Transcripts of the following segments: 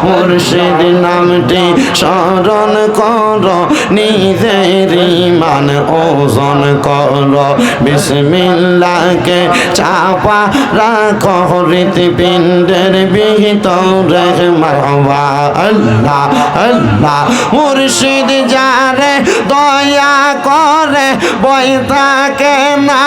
মুর্শিদ নামটি স্মরণ কর, নিজের ঈমান ওজন কর, বিসমিল্লাহকে চাপা রাখো হৃৎপিণ্ডের ভিতরে। মারহাবা আল্লাহ আল্লাহ। মুর্শিদ যারে দয়া করে বই থাকে না,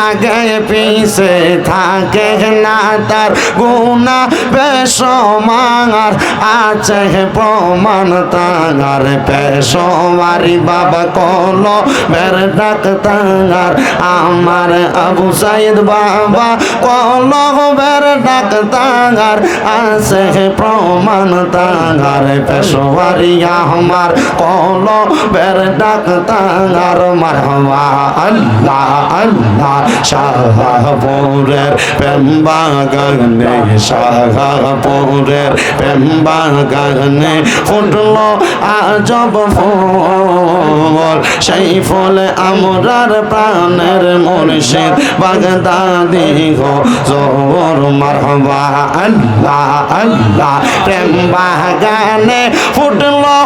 আগে পিছে থাকে না, তার গুনাহ বেশমার আছে প্রমাণ তার। পেশোয়ারি বাবা কলো বের ডাক্তার, আমার আবু সাইদ বাবা কলো বের ডাক্তার, আছে প্রমাণ তার। পেশোয়ারি আমার কলো বের ডাক্তার। মারহাবা আল্লাহ আল্লাহ। শাহপুরের প্রেম বাগানে, শাহপুরের প্রেম বাগানে ফুটলো আজব ফুল, সেই ফুলে আমরার প্রাণের মুর্শিদ বাগদাদি গো জোর। মারহাবা আল্লাহ আল্লাহ। প্রেম বাগানে ফুটলো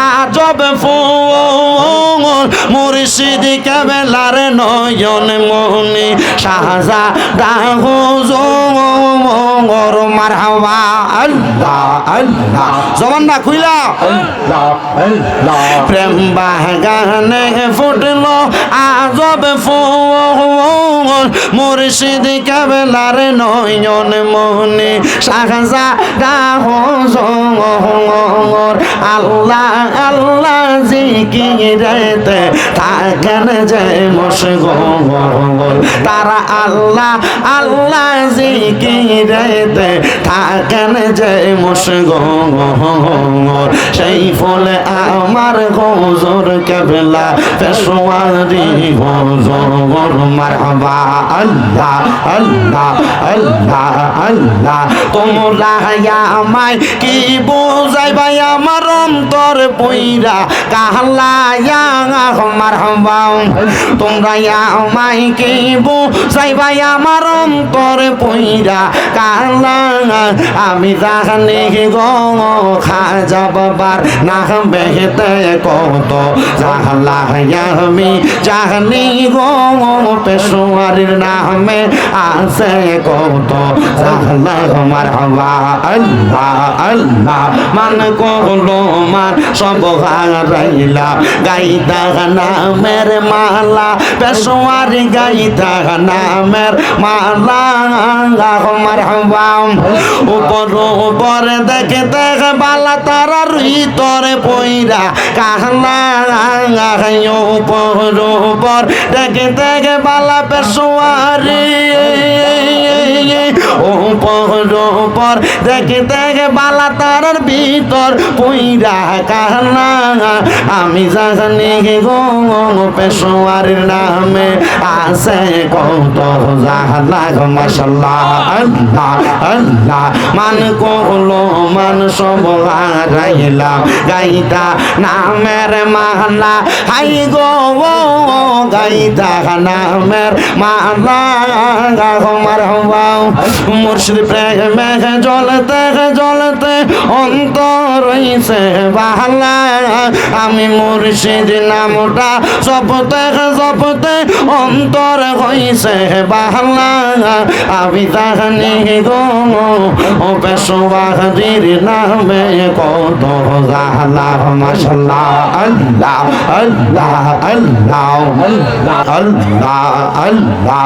আজব ফুল, মুর্শিদ কেবলার নয়ন মনি শাহজাদা হুজুর। মারহাবা আল্লাহ আল্লাহ। জবান না খুইলা আল্লাহ আল্লাহ। প্রেম বাগানে ফুটলো আজব ফুল, মুর্শিদ কেবলার নয়ন মনি শাহজাদা হুজুর। আল্লাহ আল্লাহ জিকিরেতে থাকেন যে মশগুল, তারা আল্লাহ আল্লাহ জিকিরেতে থাকেন যে মশগুল। সেই ফলে আমার হুজুর কেবলা পেশোয়ারি হুজুর। মারহাবা আল্লাহ আল্লাহ আল্লাহ আল্লাহ। তোমরা আমায় কি বুঝাইবা আমার অন্তর পইরা কাহলায়া। মারহাবা। তোমরা আমায় কি বুঝাইবা আমার অন্তর পইরা কাহলায়া। আমি জানি গো খাজা বাবার নাম বেহেতে কত জাহলা, আমি জানি গো পেশোয়ারির নামে আছে কত জাহলা। মারহাবা আল্লাহ আল্লাহ। মান কলো মান সব হারাইলা, গাইতা নামের মালা পেশোয়ারি, গাইতা নামের মালা। মারহাবা। উপর উপর দেখে দেখে বালা তারার ভিতরে পইরা কাহলা। উপর উপর দেখে দেখে বালা পেশোয়ারি, উপর উপর দেখে দেখে বালা তারার ভিতর পইরা কাহলা। আমি জানি গো পেশোয়ারির নামে আছে কত জাহলা। মাশাআল্লাহ আল্লাহ আল্লাহ। মান কলো মান সব হারাইলাম, গাইতা নামের মালা। হাই গো গাইতা নামের মালা। মারহাবা। মুর্শিদ প্রেমে জ্বলতে জ্বলতে অন্তর রইছে বাহালা। আমি মুর্শিদ নামটা জপতে জপতে অন্তর হইছে বাহালা। আমি জানি গো পেশোয়ারির নামে কত জাহলা। মাশাআল্লাহ আল্লাহ আল্লাহ আল্লাহ আল্লাহ আল্লাহ আল্লাহ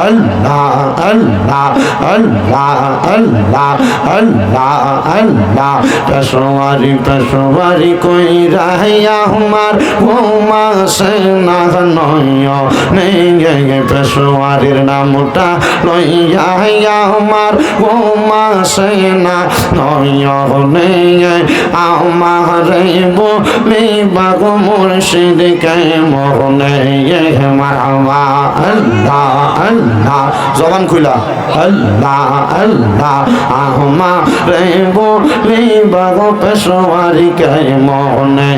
আল্লাহ আল্লাহ আল্লাহ আল্লাহ আল্লাহ আল্লাহ। পেশোয়ারি পেশোয়ারি কইরা আমার ঘুমাসে না নয় নেই। পেশোয়ারির নামটা লইয়া আমার ঘুমাসে না নয় নেই। আমার বলি বাগ মুর্শিদকে মনে। মারহাবা আল্লাহ আল্লাহ। জবান খুলা আল্লাহ আল্লাহ। আমার বলিবা গো পেশোয়ারি কে মনে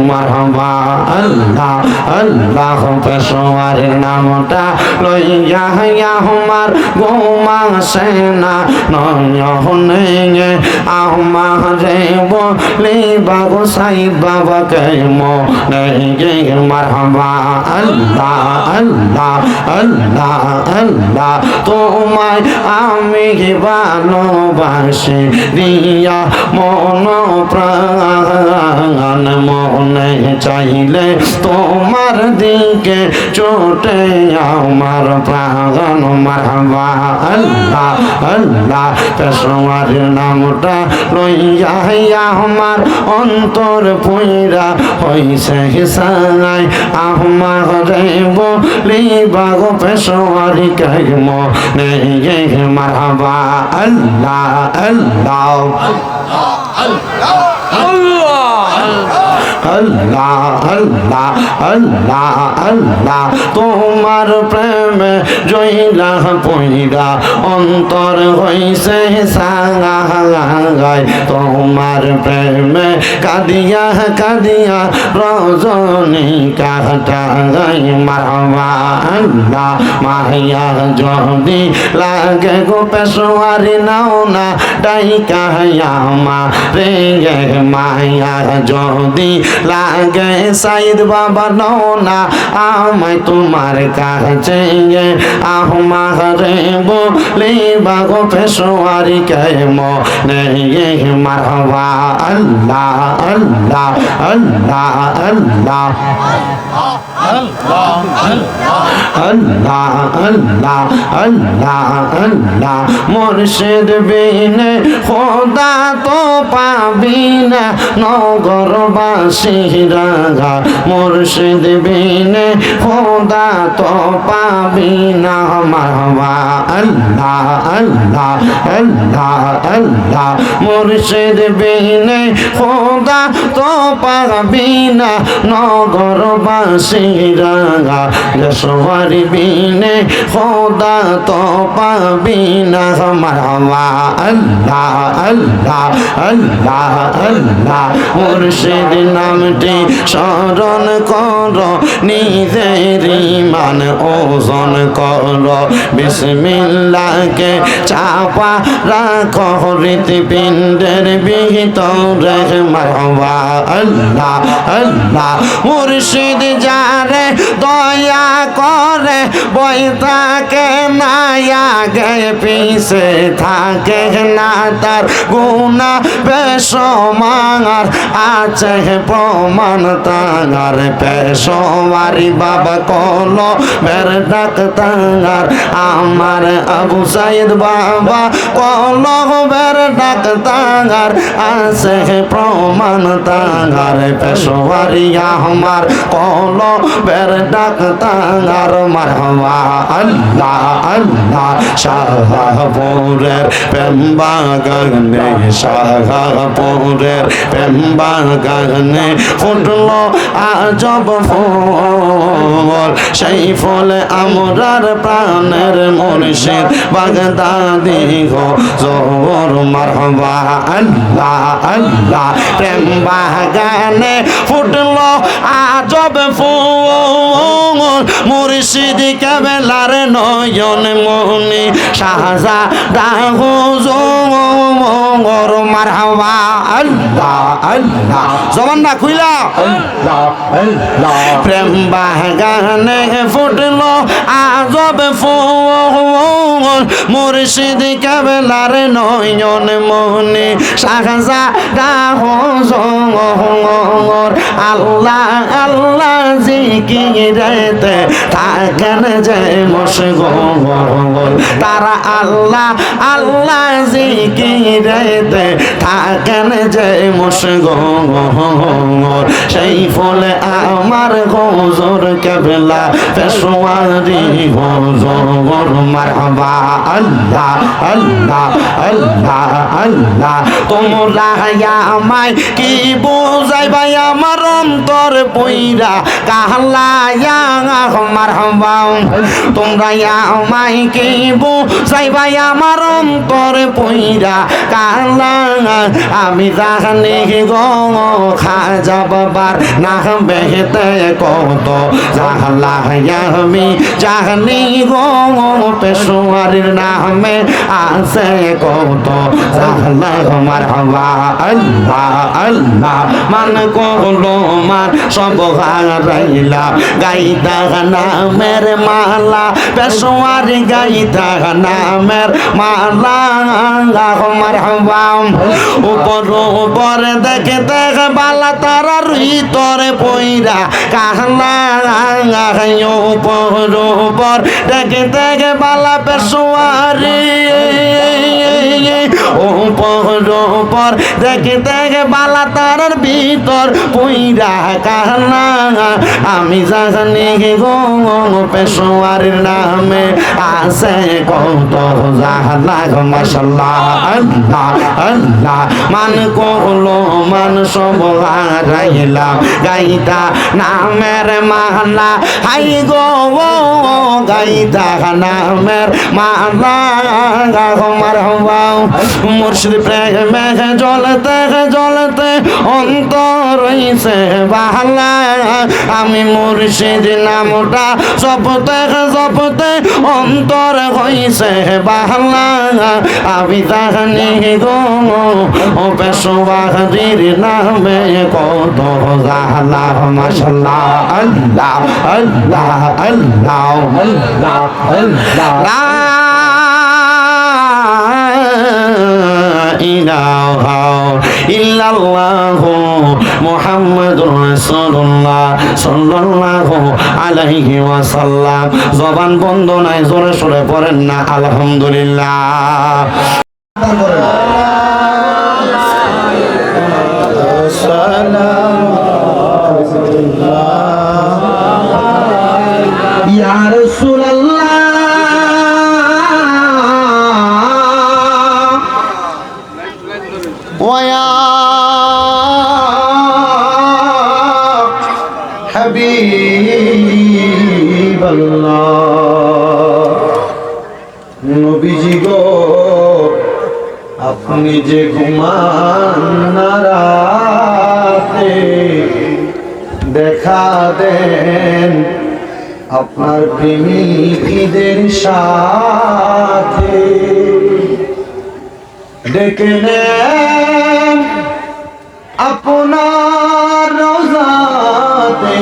মারহাবা আল্লাহ আল্লাহ পেশোয়ারির নামটা লইয়া আমার গোমা সেনা নয়নে আমারে বলিবা গো সাই বাবা কে মনে মারহাবা আল্লাহ আল্লাহ আল্লাহ আল্লাহ তোমায় আমি ভালোবাসি দিয়া মন প্রাণ মনে চাইলে তোমার দিকে চোটে আমার প্রাণ মারহাবা আল্লাহ আল্লাহ পেশোয়ার নামটা লইয়া আমার অন্তর পুইরা হইছে হিসাই আমারে বলিবা গো পেশোয়ারি কে মনে মারহাবা আল্লাহ আল্লাহ আল্লাহ আল্লাহ আল্লাহ আল্লাহ তোমার প্রেমে জইলা পইরা অন্তর হইছে সাঙ্গাই তোমার প্রেমে কাদিয়া কাদিয়া রজনী কাটাই মারহাবা আল্লাহ মাহিয়া যদি লাগে গো পেশোয়ারি নাও না ডাইকা মা রে মায়া যদি লাগে সাইদ বাবা নাও না আমায় তোমার কাছে আমারে বলিবা গো পেশোয়ারি কে মনে মারহাবা আল্লাহ আল্লাহ আল্লাহ আল্লাহ আল্লাহ আল্লাহ আল্লাহ আল্লাহ মুর্শিদ বিনে খোদা তো পাবি না নগরবাসীরা মুর্শিদ বিনে খোদা তো পাবি না মারহাবা আল্লাহ আল্লাহ আল্লাহ আল্লাহ মুর্শিদ বিনে খোদা তো পাবি না নগরবাসীরা পেশোয়ারি বিনে খোদা তো পাবি না মারহাবা আল্লাহ আল্লাহ আল্লাহ আল্লাহ মুর্শিদ নামটি স্মরণ কর নিজের ঈমান ওজন কর বিসমিল্লাহকে চাপা রাখো হৃৎপিণ্ডের ভিতরে মারহাবা আল্লাহ আল্লাহ মুর্শিদ যারে দয়া করে বই থাকে না আগে পিছে থাকে না তার গুনাহ বেশমার আছে প্রমাণ তার পেশোয়ারি বাবা কলো বের ডাক তার আমার আবু সাইদ বাবা কলো বের ডাক তার আছে প্রমাণ তার পেশোয়ারি আমার কলো বের ডাক তার মারহাবা আল্লাহ আল্লাহ শাহপুরের প্রেমবাগানে শাহপুরের প্রেমবাগানে ফুটলো আজব ফুল সেই ফলে আমরার প্রাণের মুর্শিদ বাগদাদি গো জোর মারহাবা আল্লাহ আল্লাহ প্রেমবাগানে ফুটলো আজব ফুল মুর্শিদ কেবলার নয়ন মনি শাহজাদা হুজুর মারহাবা আল্লাহ আল্লাহ জবানটা খুইলা আল্লাহ আল্লাহ প্রেম বাগানে ফুটলো আজব ফুল মুর্শিদ কেবলার নয়ন মনি শাহজাদা হুজুর আল্লাহ আল্লাহ জিকিরেতে থাকেন যে মশগুল তারা আল্লাহ আল্লাহ জিকিরেতে থাকেন যে মানুষ গো সেই ফলে আমার হুজুর কেবলা পেশোয়ারি হুজুর মারহাবা আল্লাহ আল্লাহ আল্লাহ আল্লাহ তোমরা আমায় কি বুঝাইবা আমার অন্তর পইরা কাহলায়া মারহাবা তোমরা আমায় কি বুঝাইবা আমার অন্তর পইরা কাহলা আমি জানি গো খাজা বাবার না বেহেতে কত জাহলা আমি জানি গো পেশোয়ারির নামে আছে কত জাহলা মারহাবা আল্লাহ আল্লাহ মান করলো মান সব হারাইলা গাইতা নামের মালা পেশোয়ারি গাইতা নামের মালা মারহাবা উপর উপর দেখে দেখে বালা তারা ভিতরে পইরা কাহলা উপর উপর দেখে দেখে বালা পেশোয়ারি উপর উপর দেখে দেখে বালা তারার ভিতর পইরা কাহলা আমি জানি গো পেশোয়ারির নামে আছে কত জাহলা মাশাআল্লাহ আল্লাহ আল্লাহ মান করলো মান সব হারাইলা গাইতা নামের মালা হাই গো গাইতা নামের মালা মারহাবা মুর্শিদ প্রেমে জ্বলতে জ্বলতে অন্তর রইছে বাহালা আমি মুর্শিদ নামটা জপতে জপতে অন্তর হইছে বাহালা আমি জানি গো পেশোয়ারির নামে কত জাহলা মাশাআল্লাহ আল্লাহ আল্লাহ আল্লাহ আল্লাহ আল্লাহ ইলাহা ইল্লাল্লাহু মুহাম্মাদুর রাসূলুল্লাহ সাল্লাল্লাহু আলাইহি ওয়াসাল্লাম জবান বন্ধ নাই জোরে সোরে পড়েন না আলহামদুলিল্লাহ ইয়া রাসূলুল্লাহ ওয়া হাবিবাল্লাহ নবীজি গো আপনি যে ঘুমান না রাতে দেখা দেন আপনার প্রেমিকদের সাথে ডেকে নেন আপনার রোজাতে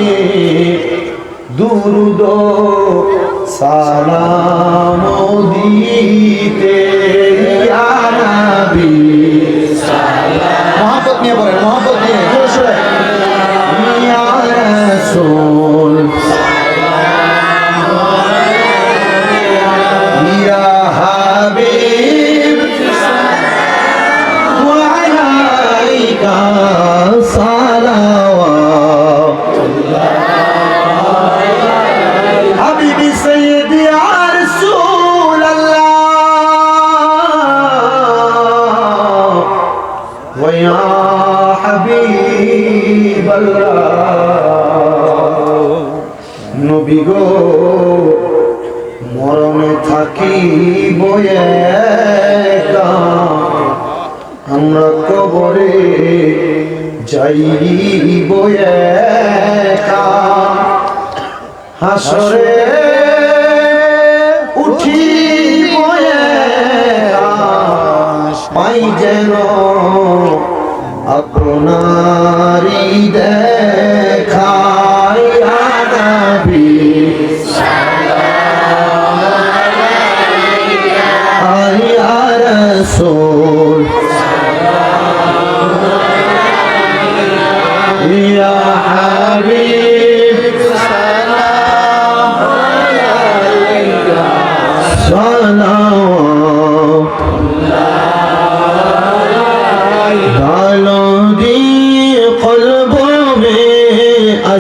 দুরুদ সালাম দিতে ইয়া নবী সালাম মোহব্বত নিয়ে বলেন মোহব্বত নিয়ে ইয়া রাসূল ইয়া হাবিব ওয়া আলাইকা সালাওয়াতুল্লাহ হাবিবি সাইয়্যিদি ইয়া রাসূলুল্লাহ ওয়া ইয়া হাবিবাল্লাহ নবী গো মরণে থাকি বয়ে আমরা কবরে যাই বয়ে হাসরে উঠি বয়ে পাই যেন আপনারি দেখা ইয়া নবী ইয়া রাসূল ইয়া হাবিব সালাম আলাইকা সালাওয়াতুল্লাহ ভালো দিন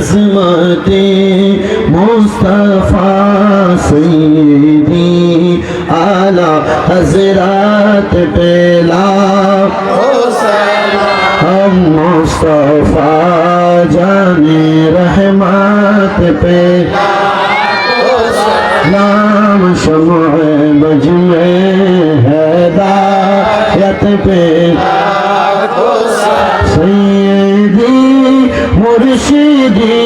अज़मते मुस्तफ़ा सैयदी आला हज़रत पेला हम मुस्तफ़ा जाने रहमत पे नाम शम्अ बज में हिदायत पे सैयदी मुर्शिदी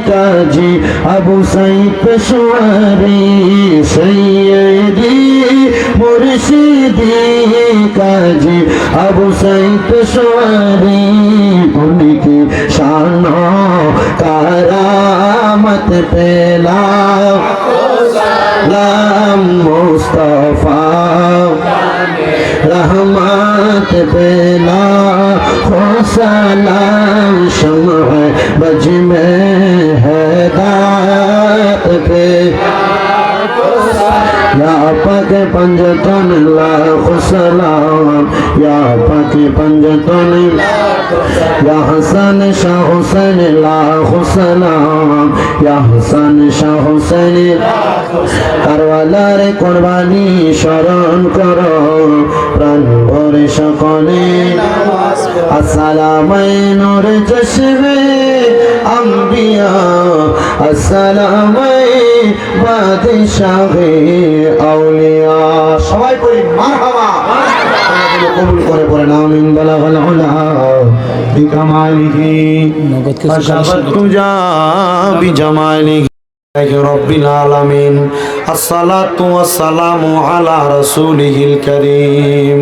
काजी अबू सईद पेशवारी सैयदी मुर्शिदी काजी अबू सईद पेशवारी उनकी शानो करामत पेला लाम मुस्तफा रहमत पेला हो सलाम शम्अ बज में हिदायत पे या पाक पंजतन लाख सलाम या पाक पंजतन या हसन शाह हुसैन लाख सलाम या हसन शाह हुसैन करवालार कुरबानी शरण करो प्राण भरे सकले अस्सलामु नूर चश्मे अंबिया अस्सलामु बादशाहे আউলিয়া সবাই পড়ি মারহাবা কবুল করে পড়ে আমিন বালাগাল উলা বিকামালিহি ফাশাবাতু জা বিজামালিহি রব্বিল আলামিন আসসালাতু ওয়াসসালামু আলা রাসূলিহিল কারীম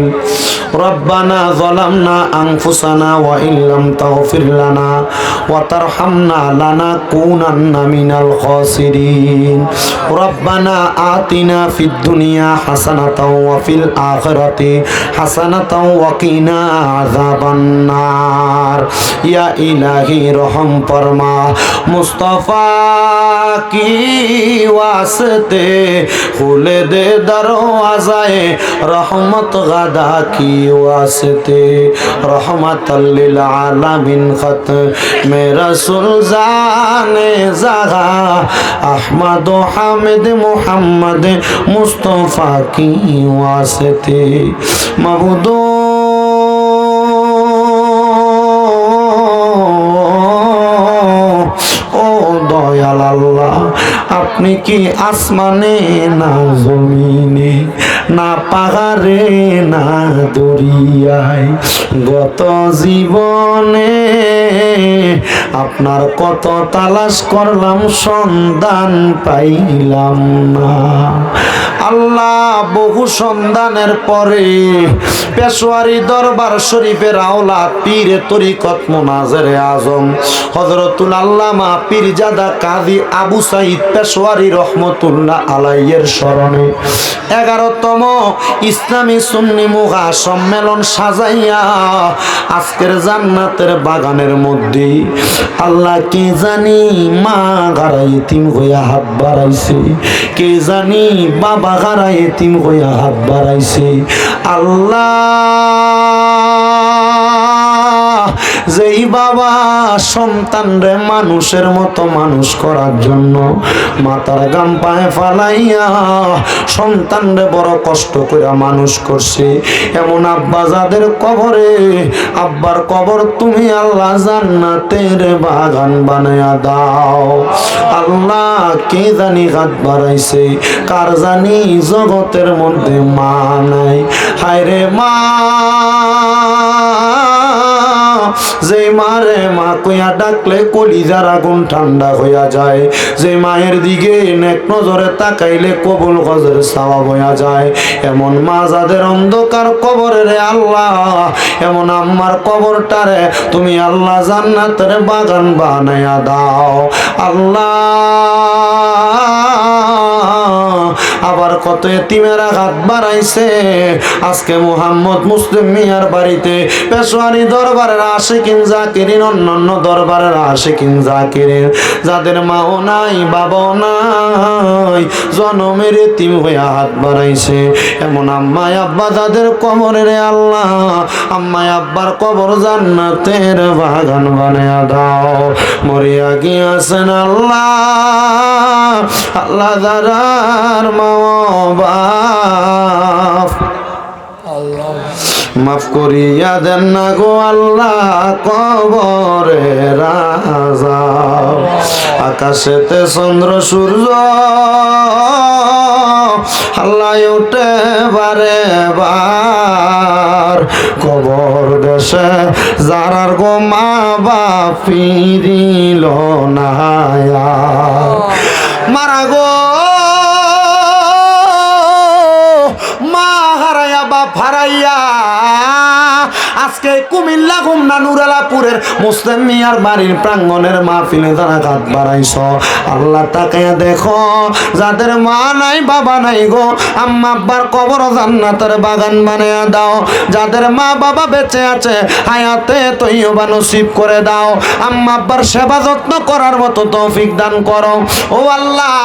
ربنا ظلمنا أنفسنا وإن لم تغفر لنا وترحمنا لنكونن من الخاسرين ربنا آتنا في الدنيا حسنة وفي الآخرة حسنة وقنا عذاب النار يا إلهي رحم فرما مصطفى की वास्ते खुले दे दरवाज़ाए रहमत गदा की वास्ते रहमतल लिल आलमीन खत में रसूल जाने ज़गा अहमद हामिद मुहम्मद मुस्तफ़ा की वास्ते मबूदो দয়াল আল্লাহ আপনি কি আসমানে না জমিনে না পাহাড়ে না দরিয়ায় গত জীবনে আপনার কত তালাশ করলাম সন্ধান পাইলাম না আল্লাহ বহু সন্ধানের পরে পেশোয়ারি দরবার শরীফের আওলাদ পীরে তরিকত মুনাজিরে আজম হযরতুল আল্লামা পীরজাদা কাজী আবু সাঈদ পেশোয়ারি রহমতুল্লাহ আলাইহির স্মরণে 11তম ইসলামী সুন্নি মুগা সম্মেলন সাজাইয়া আজকের জান্নাতের বাগানের মধ্যে আল্লাহ কে জানি মা গারা ইতিম হইয়া হাত বাড়াইছে কে জানি বাবা গারা ইতিম হইয়া হাত বাড়াইছে আল্লাহ যেই বাবা সন্তানরে মানুষের মতো মানুষ করার জন্য মাথার গাম পায়ে ফালাইয়া সন্তানরে বড় কষ্ট করে মানুষ করছে এমন আব্বা যাদের কবরে আব্বার কবর তুমি আল্লাহ জান্নাতের বাগান বানায়া দাও আল্লাহ কে জানি হাত বাড়াইছে কার জানি জগতের মধ্যে মা নাই হায় রে মা যে মারে মা কইয়া ডাকলে কলিজার আগুন ঠান্ডা হইয়া যায় যে মায়ের দিকে নেক নজরে তাকাইলে কবুল গজের সওয়াব হইয়া যায় এমন মা যাদের অন্ধকার কবরে রে আল্লাহ এমন আম্মার কবরটারে তুমি আল্লাহ জান্নাতের বাগান বানায়া দাও আল্লাহ আবার কত এতিমেরা হাত বাড়াইছে। আজকে মুহাম্মদ মুসলিম মিয়ার বাড়িতে পেশোয়ারি দরবারের আশিকিন জাকিরিন, অন্যান্য দরবারের আশিকিন জাকিরিন, যাদের মাও নাই বাবাও নাই, জনমের এতিম হইয়া হাত বাড়াইছে, এমন আম্মাই আব্বা তাদের কবরে রে আল্লাহ, আম্মাই আব্বার কবর জান্নাতের বাগান বানায়া দাও। মরিয়া গিয়াছেন আল্লাহ, আল্লাহ দারার মা বাপ মাফ করিয়া দেন না গো আল্লাহ, কবরে রাজা। আকাশেতে চন্দ্র সূর্য আল্লাহ উঠে বারে বার, কবর দেশে যারার গো মা বাপ ফিরিল না মারা গো, মা হারাইয়া বাপ হারাইয়া আজকে কুমিল্লা গুমনা নুরালাপুরের মুসলিম মিয়ার বাড়ির প্রাঙ্গণের মাহফিলে তারা হাত বাড়াইছ। আল্লাহ তাকায়া দেখো, যাদের মা নাই বাবা নাই গো, আম্মা আব্বার কবর জান্নাতের বাগান বানায়া দাও। যাদের মা বাবা বেঁচে আছে হায়াতে তৈয়বা নসিব করে দাও। আম্মা আব্বার সেবা যত্ন করার মতো তৌফিক দান করো ও আল্লাহ।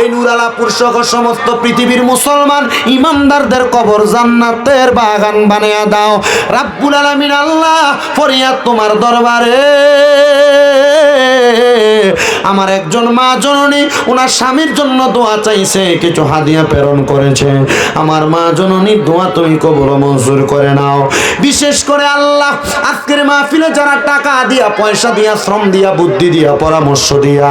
এই নুরালাপুর সহ সমস্ত পৃথিবীর মুসলমান ইমানদারদের কবর জান্নাতের বাগান বানায়া দাও রাব্বুল আলামিন। আল্লাহ ফরিয়াদ তোমার দরবারে, আমার একজন মা জননী ওনার স্বামীর জন্য দোয়া চাইছে, কিছু হাদিয়া প্রেরণ করেছে। আমার মা জননীর দোয়া তুমি কবুল মঞ্জুর করে নাও। বিশেষ করে আল্লাহ আজকের মাহফিলে যারা টাকা দিয়া, পয়সা দিয়া, শ্রম দিয়া, বুদ্ধি দিয়া, পরামর্শ দিয়া,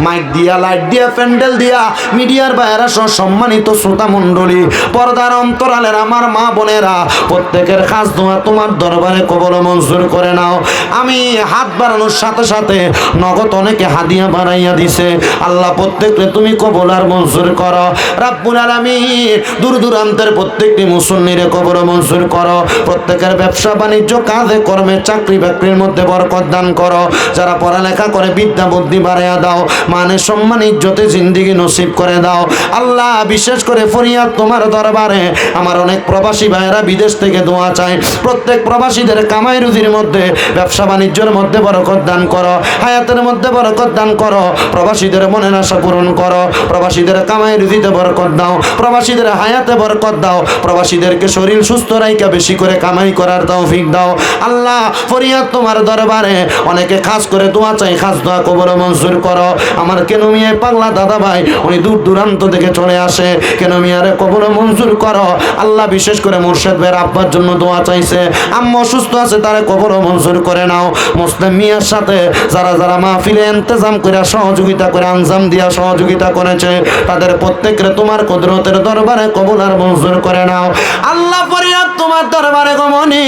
মাইক দিয়া, লাইট দিয়া, প্যান্ডেল দিয়া, মিডিয়ার বাইরা সহ সম্মানিত শ্রোতা মণ্ডলী, পর্দার অন্তরালের আমার মা বোনেরা, প্রত্যেকের খাস দোয়া তোমার দরবারে কবুল মঞ্জুর করে নাও। আমি হাত বাড়ানোর সাথে সাথে নগদ অনেকে হাদিয়া বাড়াইয়া দিছে। আল্লাহ প্রত্যেককে তুমি কবুল আর মঞ্জুর করো রাব্বুল আলামিন। দূর দূরান্তের প্রত্যেকটি মুসল্লিরে কবুল মঞ্জুর করো। প্রত্যেকের ব্যবসা বাণিজ্য, কাজে কর্মে, চাকরি বাকরির মধ্যে বরকত দান করো। যারা পড়ালেখা করে বিদ্যা বুদ্ধি বাড়াইয়া দাও, মানে সম্মান ইজ্জতে জিন্দেগি নসিব করে দাও আল্লাহ। বিশেষ করে ফরিয়াদ তোমার দরবারে, আমার অনেক প্রবাসী ভাইয়েরা বিদেশ থেকে দোয়া চায়। প্রত্যেক প্রবাসীদের কামাই রুজির মধ্যে, ব্যবসা বাণিজ্যের মধ্যে বরকত দান করো, হায়াতের মধ্যে বরকত দান করো। প্রবাসীদের মনের আশা পূরণ করো, প্রবাসীদের কামাই রুজিতে বরকত দাও, প্রবাসীদের হায়াতে বরকত দাও, প্রবাসীদেরকে শরীর সুস্থ রাইকা বেশি করে কামাই করার তৌফিক দাও আল্লাহ। ফরিয়াদ তোমার দরবারে, অনেকে খাস করে দোয়া চাই, খাস দোয়া কবুল মঞ্জুর করো। আমার কেন মিয়া পাগলা দাদা ভাই, উনি দূর দূরান্ত থেকে চলে আসে, কেন মিয়ারে কবুল মঞ্জুর করো আল্লাহ। বিশেষ করে মুর্শেদ ভাইয়ের আব্বার জন্য দোয়া চাইছে, আম্মা অসুস্থ আছে, তারা কবুল মঞ্জুর করে নাও। মুসলিম মিয়ার সাথে যারা যারা মাহফিলে ইন্তজাম করে সহযোগিতা করে, আঞ্জাম দিয়া সহযোগিতা করেছে, তাদের প্রত্যেকের তোমার কুদরতের দরবারে কবুল আর মঞ্জুর করে নাও আল্লাহ। ফরিয়াদ তোমার দরবারে গমনি,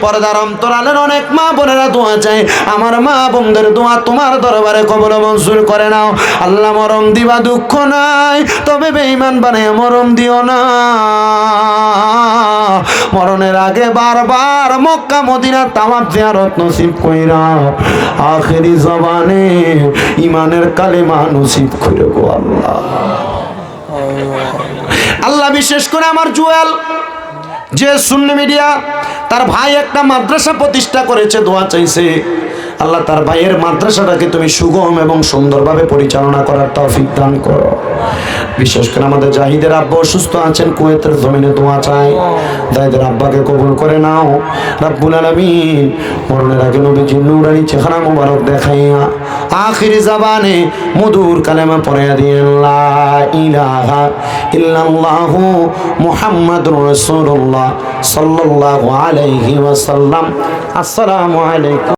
পর্দার অন্তরালের অনেক মা বোনেরা দোয়া চাই, আমার মা বোনদের দোয়া তোমার দরবারে কবুল মঞ্জুর করে নাও আল্লাহ। মরম দিবা দুঃখ নাই, তবে বেঈমান বানায় মরম দিও না। মরণের আগে বারবার মক্কা মদিনা তাওয়াফ জিয়ারত নসিব কইরা, আখেরি জবানে ইমানের কালেমা নসিব করে গো আল্লাহ। আল্লাহ বিশেষ করে আমার জুয়েল যে সুন্নি মিডিয়া, তার ভাই একটা মাদ্রাসা প্রতিষ্ঠা করেছে, দোয়া চাইছে আল্লাহ তার ভাইয়ের মাদ্রাসাটাকে তুমি সুগম এবং সুন্দরভাবে পরিচালনা করার তৌফিক দান করো। বিশেষ করে আমাদের জাহিদের আব্বা অসুস্থ আছেন, কুয়েতের জমিনে দোয়া চাই, জাহিদের আব্বাকে কবুল করে নাও রাব্বুল আলামিন। মরণের আগে নবীজির নূরানি চেহারা মুবারক দেখাইয়া আখিরি জবানে মধুর কালেমা পড়াইয়া দিয়েন, লা ইলাহা ইল্লাল্লাহু মুহাম্মাদুর রাসূলুল্লাহ সাল্লাল্লাহু আলাইহি ওয়াসাল্লাম। আসসালামু আলাইকুম।